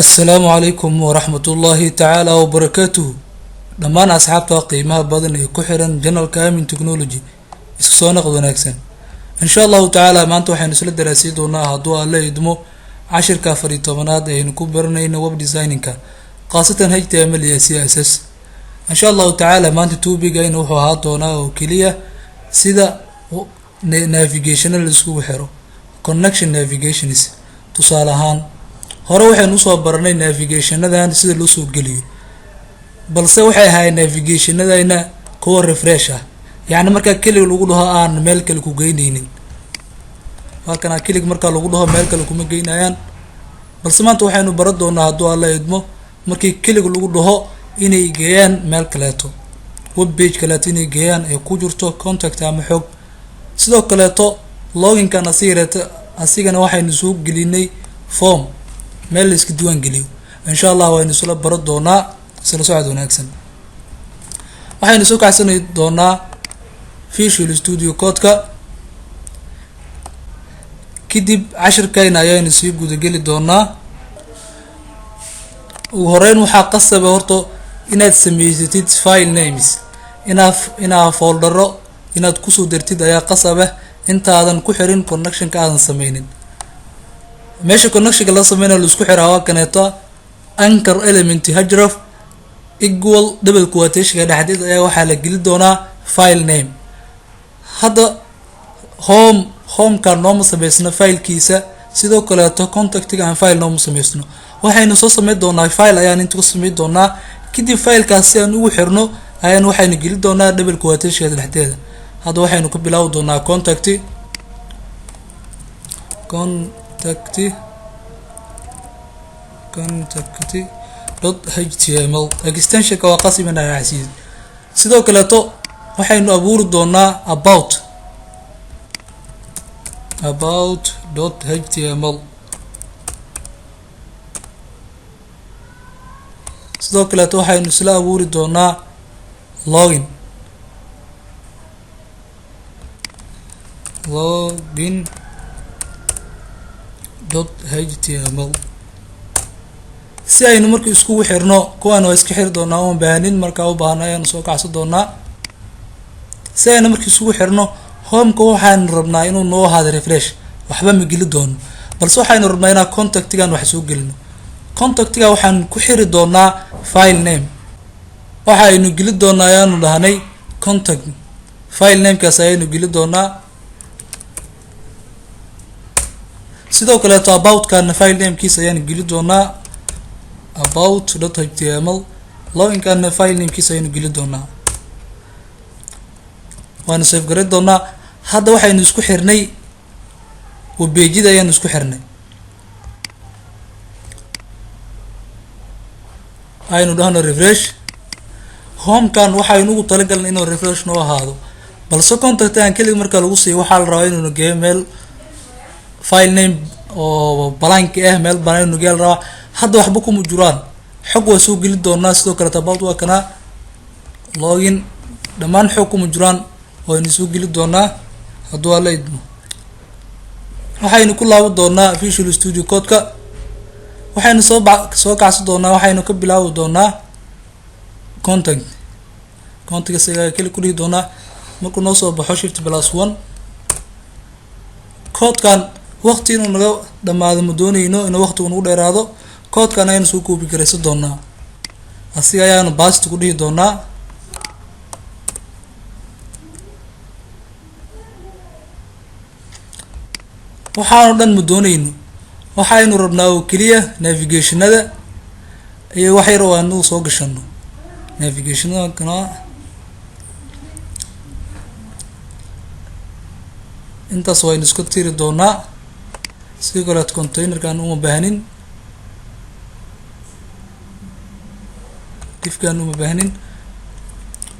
السلام عليكم ورحمة الله تعالى وبركاته. دمان أصحابتا قيمها بدن كحرا جنرال كامين تكنولوجي إسكسونا قدوناكسن إن شاء الله تعالى ما أنتو حين نسل الدراسي دونا هدو الله يدمو 10 كافري طبنات ينكو برنين ويب ديزاينينكا خاصة هاي تعمل يا CSS إن شاء الله تعالى ما أنتو توبي جاين وحو هاتونا وكليا سيدا نافيجيشن الاسكو حيرو connection navigations تصالحان hore waxaynu soo baranay navigationadan sida loo soo geliyo balse waxay ahay navigationadayna kuwa refresh ah yaani marka kaliya lagu dhaho aan meel kale ku geyneynin halkan kaliya marka lagu dhaho meel kale kuma geynayaan balse maanta waxaynu baran doonaa haduu alla idmo markii kaliya lagu dhaho inay geeyaan meel kale web page kale inay geeyaan ay ku jirto contact ama xog sidoo kale login kan asigana waxaynu soo gelinay form meel iska diiwaan geliyo insha Allah waynu soo baro doonaa sida socod wanaagsan waxaynu soo kacsanay doonaa Visual Studio Code-ka kadib 10 ayaynu sii guda gali doonaa ugu horeyn waxa qasab horto inaad sameysatid file names ina foldero inaad ku soo dirtid ayaa qasab intaadan ku xirin connection ka aadan sameynin meesha connection la sameeyay la isku xiraa kaneeto anchor element href equal double quotation dhexdeed ayaa waxa la geli doonaa file name hada home ka nooma sameysna filekiisa sidoo kale contactiga aan file nooma sameysno waxaynu soo sameey doonaa file ayaan inta ku sameey doonaa kadib filekaasi aan ugu xirno ayaan waxaynu geli doonaa double quotation dhexdeeda hada waxaynu ku bilaaw doonaa contact .html extension ka waa qasibana raacsiin sidoo kale waxaynu abuuri doonaa about.html sidoo kale waxaynu isla abuuri doonaa login.html si aynu markii isku xirno kuwan waa iska xir doonaa oo baahanin marka u baahanayaan soo kacso doonaa si aynu markii isku xirno home-ka waxaan rabnaa inuu noo ahaado refresh waxba ma geli doono balse waxaynu rabnaa inaan contactigan wax soo gelino contactiga waxaan ku xiri doonaa file name waxaynu geli doonaa ayaanu dhahnay contact file name kaas ayaynu geli doonaa sidoo kale about kan file name kiisa ayaan geli doonaa about.html login kan file name kiisa ayaan geli doonaa waan save garay doonaa hadda waxaynu isku xirnay oo page-da ayaan isku xirnay aynu dhahno refresh home kan waxaynu ugu talagalnay inuu refresh noo ahaado balse contact aan kaliya marka lagu siiyo waxa la rabaa inuu geeyo meel file name oo blank meel banayn nu gal raba hadda waxba kuma jiraan xog waa soo gali doonaa sidoo kale about waa kana login dhamaan xog kuma jiraan oo in soo gali doonaa haduu la idmo waxaynu ku laabo doonaa Visual Studio Code-ka waxaynu soo kacso doonaa waxaynu ka bilaawi doonaa contact isaga kali ku dhigi doonaa markuu noo soo baxo shift+1 code-kan waqti inuu naga dhamaado ma doonayno inuu waqti uu dheeraado code-kan aynu soo koobi karayso doonaa asiga ayaanu paste ku dhigi doonaa waxaanu dhan ma doonayno waxaynu rabnaa oo kaliya navigationada iyo wax yar oo aanu soo gashano navigationada kana intaas waynu isku tiri doonaa sidoo kale container kan uma baahanin ifkan uma baahanin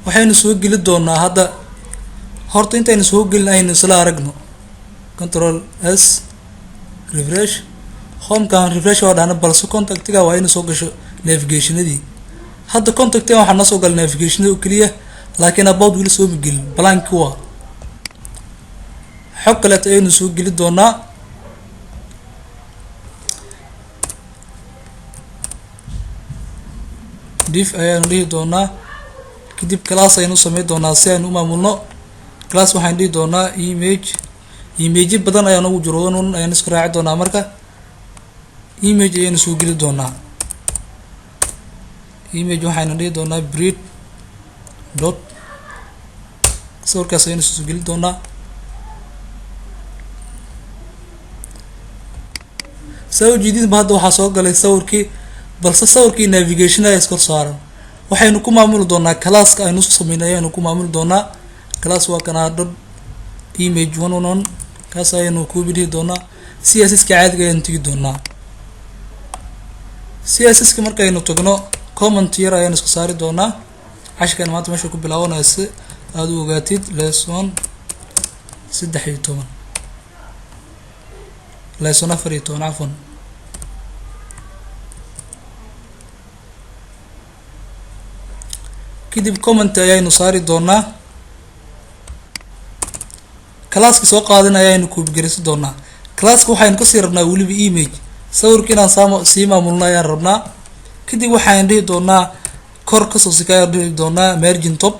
waxaynu soo geli doonaa hadda horta intaynu soo gelin isla aragno control s refresh home kan refresh waa dhana balse contactiga waa inuu soo gasho navigationadii hadda contactiga waxa na soo gal navigationada oo kaliya laakiin about wili soo gelin blank waa xog kale ayaynu soo geli doonaa div ayaanu dhihi doonaa. kadib class aynu sameyn doonaa si aynu u maamulno. class waxaan dhihi doonaa image badan ayaan ugu jiro ayaan isku raaci doonaa. marka image ayaynu soo geli doonaa. image waxaynu dhihi doonaa breed dot sawirkaas ayaynu soo geli doonaa. sawir jidid ba hadda waxaa soo galay sawirkii, balse sawirkii navigation ayaa iskor saaran. waxaynu ku maamuli doonaa classka aynu soo sameynay ayaynu ku maamuli doonaa. class waa kana dot image 111 kaas ayaynu ku bidhi doonaa. css ka caadiga ayaynu tagi doonaa. css ka markaynu tagno comment yar ayaynu isku saari doonaa. cashkan maanta meesha ku bilaabanaysa aad u ogaatid lesson 13 lesson 14 عفوا. kadib comment ayaynu saari doonaa. classka soo qaadan ayaynu ku biirisi doonaa. classka waxaynu ka sii rabnaa waliba image sawirka inaan sii maamulno ayaan rabnaa. kadib waxaan dhihi doonaa kor ka soo sikaya dhihi doonaa margin top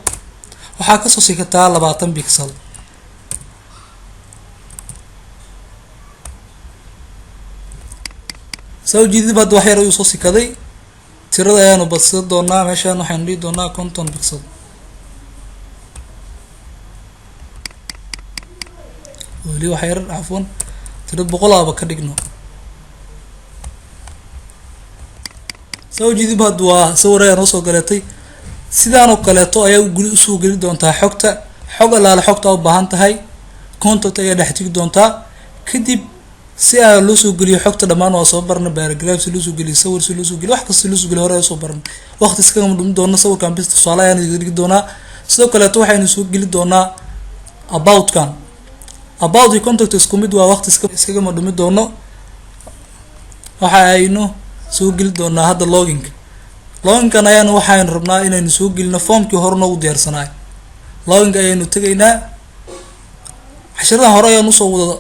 waxaa ka soo sikataa 20 pixel. soo jidid baad wax yar u soo sikaday. tirada ayaanu badsan doonaa. meeshaan waxaan dhihi doonaa 50 pixel. wali wax yar عفوا tirada 100 ka dhigno. soo jidid baad waa sawir ayaan soo galatay. sidaan oo kaleeto ayaa u soo gali doontaa xogta. xog alaala xogta u baahan tahay content ayaa dhex tigi doontaa. kadib si ay loo soo geliyo xogta dhamaan waa soo barna paragraph si loo soo geliyo sawir si loo soo geliyo wax kasta loo soo geliyo hore soo barna. waqti iska dhumi doona sawirkan bis tusaale ayaan idin doonaa. sidoo kale waxaynu soo geli doonaa about kan. about the contact isku mid waa waqti iskaga dhumi doono. waxa aynu soo geli doonaa hadda login kan ayaan waxaan rabnaa inaynu soo gelino formkii hore noogu diyaarsanaay. login ayaynu tagaynaa. casharada hore ayaan usoo wada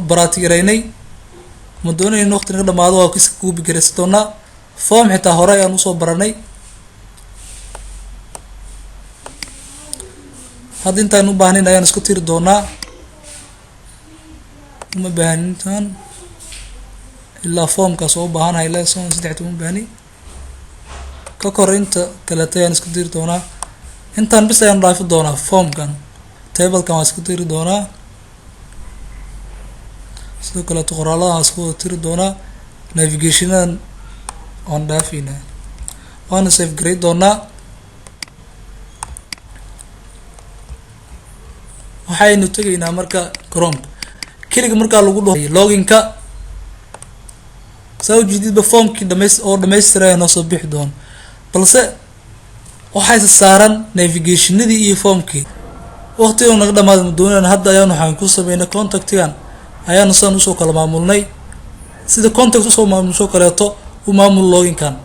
baraatigareynay. ma doonayno waqti naga dhamaado waa kiska ku bigareysan doonaa. form xitaa hore ayaan usoo baranay. hadda intaan u baahnayn ayaan isku tiri doonaa. uma baahanintaan ilaa formkaas oo u baahanahay lesson 13 uma baahni. ka korinta kale ayaan isku tiri doonaa. intaan bis ayaan dhaafi doonaa formkan. tablekan waan isku tiri doonaa. sidoo kale qoraalada isku tiri doonaa. navigationan on dhaafina waana save grade doonaa. waxaynu tagaynaa marka chrome kaliya marka lagu dhaho loginka soo jididba formkii dhameystiray noo soo bixi doon. balse waxay saaran navigationadii iyo formkii waqtiga naga dhamaado ma doonaan. hadda ayaan waxaan ku sameynay contactigan ayaan saan usoo kala maamulnay. sida contact usoo maamusho kaleeto u maamul loginkan.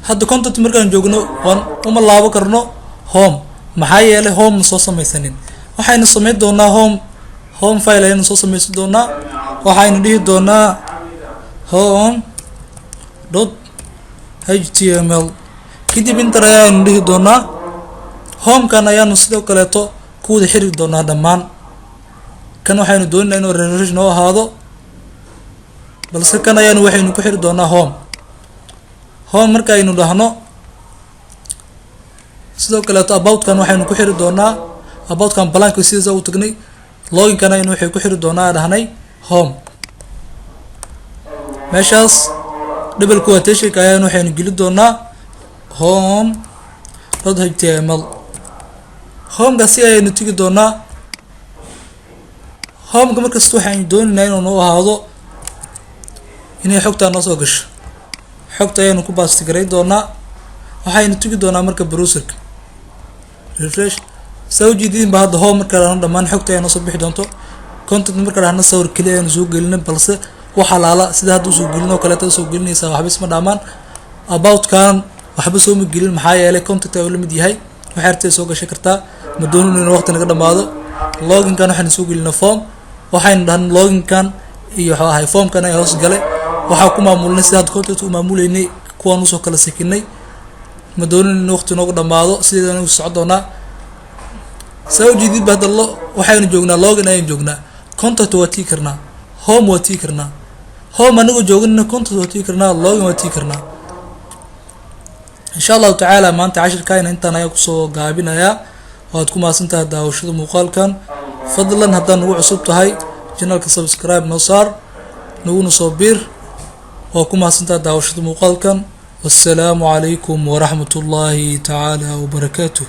hadda contact markaan joogno waan uma laabo karno home maxaa yeelay home soo sameysanin. waxaynu sameyn doonaa home file ayaynu soo sameysan doonaa. waxaynu dhihi doonaa home.html kadib inter ayaynu dhihi doonaa. homekan ayaanu sidoo kaleeto ku wada xiri doonaa dhammaan. kan waxaynu doonaynaa inuu refresh noo ahaado, balse kan ayaanu waxaynu ku xiri doonaa home marka aynu dhahno. sidoo kaleeto aboutkan waxaynu ku xiri doonaa aboutkan blank sidaas u tagnay. loginkan aynu waxay ku xiri doonaa dhahnay home. meeshaas double quotation ayaan waxaynu geli doonaa home.html. homeka si ayaynu tigi doonaa. homeka markasta waxaynu doonaynaa inuu noo ahaado inay xogtaa noo soo gasho. xogta ayaynu ku bastigaray doonaa. waxaynu tigi doonaa marka browserka refresh. soo jidin ba hadda home marka aan dhamaan xogta ayaynu soo bixi doonto. content marka aan sawir kaliya ayaynu soo gelinay, balse waxa laala sida hadda soo gelino kale ta soo gelinaysa waxba isma dhaamaan. about kan waxba soo ma gelin maxaa yeelay content ay la mid yahay. waxa artay soo gashay kartaa ma doonin in waqti naga dhamaado. login kan waxaan soo gelinaa form. waxaynu dhahan login kan iyo waxa ahay formkan ay hoos galay waxa ku maamulnay sidaad content u maamuleynay kuwan usoo kala sakinay ma doonin in waqti noogu dhamaado sidaan u socdoona soo jidid badalo waxaynu joognaa login ayaan joognaa content waa tii karnaa home waa tii karnaa home anagu joogna content waa tii karnaa login waa tii karnaa insha Allah ta'ala maanta cashirkayna intaan ayaan kusoo gaabinayaa waad ku maasantahay daawashada muuqaalkan fadlan haddaan ugu cusub tahay channelka subscribe noo saar naguna soo biir waa ku maasantahay daawashada muuqaalkan والسلام عليكم ورحمة الله تعالى وبركاته